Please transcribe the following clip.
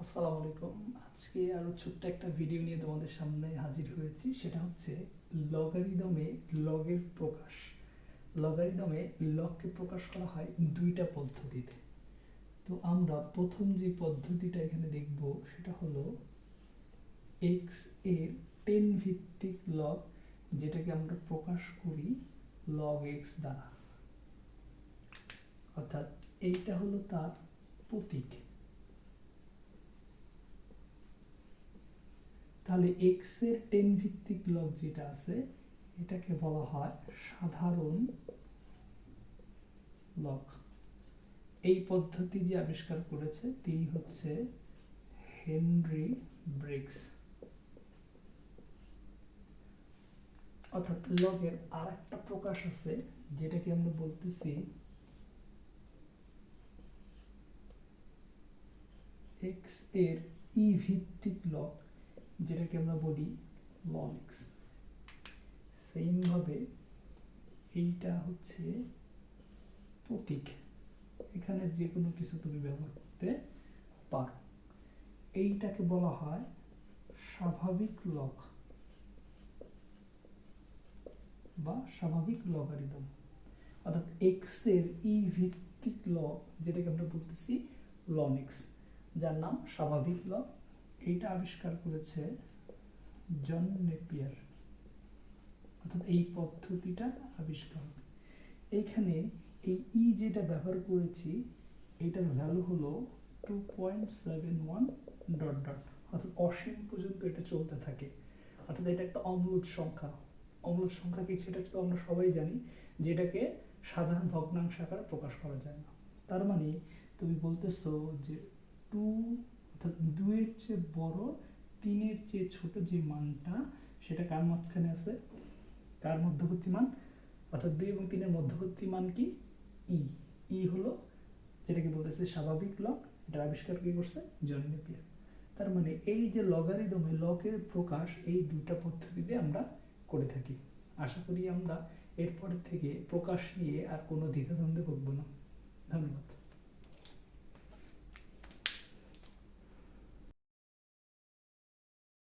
আসসালামু আলাইকুম। আজকে আরও ছোট্ট একটা ভিডিও নিয়ে তোমাদের সামনে হাজির হয়েছি। সেটা হচ্ছে লগারিদমে লগের প্রকাশ। লগারিদমে লগকে প্রকাশ করা হয় দুইটা পদ্ধতিতে। তো আমরা প্রথম যে পদ্ধতিটা এখানে দেখব সেটা হলো এক্স এর 10 ভিত্তিক লগ, যেটাকে আমরা প্রকাশ করি লগ এক্স দ্বারা। অর্থাৎ এইটা হলো তার প্রতীক। তাহলে এক্স এর 10 ভিত্তিক লগ যেটা আছে এটাকে বলা হয় সাধারণ লগ। এই পদ্ধতি যে আবিষ্কার করেছে তিনি হচ্ছে হেনরি ব্রিগস। অর্থাৎ লগের আর একটা প্রকাশ আছে যেটাকে আমরা বলতেছি এক্স এর ই ভিত্তিক লগ, যেটাকে আমরা বলি লগ এক্স। সেম ভাবে এইটা হচ্ছে প্রতীক, এখানে যে কোনো কিছু তুমি ব্যবহার করতে পারো। এইটাকে বলা হয় স্বাভাবিক লগ বা স্বাভাবিক লগারিদম। অর্থাৎ এক্স এর ই ভিত্তিক লগ, যেটাকে আমরা বলতেছি লন এক্স, যার নাম স্বাভাবিক লগ। এইটা আবিষ্কার করেছে জন নেপিয়ার। অর্থাৎ এই পদ্ধতিটা আবিষ্কার। এইখানে এই ই যেটা ব্যবহার করেছি এইটার ভ্যালু হলো 2.71 ডট ডট, অর্থাৎ অসীম পর্যন্ত এটা চলতে থাকে। অর্থাৎ এটা একটা অম্লুত সংখ্যা। অম্লুত সংখ্যা কি সেটা তো আমরা সবাই জানি, যেটাকে সাধারণ ভগ্নাংশ আকারে প্রকাশ করা যায় না। তার মানে তুমি বলতেছো যে 2 অর্থাৎ 2 এর চেয়ে বড়, 3 এর চেয়ে ছোট যে মানটা সেটা কার মাঝখানে আছে, কার মধ্যবর্তী মান, অর্থাৎ 2 এবং 3 এর মধ্যবর্তী মান কি ই। ই হলো যেটাকে বলতেছে স্বাভাবিক লগ। এটা আবিষ্কার কি করছে জন নেপিয়ার। তার মানে এই যে লগারিদমে লগের প্রকাশ এই দুইটা পদ্ধতিতে আমরা করে থাকি। আশা করি আমরা এরপর থেকে প্রকাশ নিয়ে আর কোনো দ্বিধাদ্বন্দ্বে ভুগব না। ধন্যবাদ।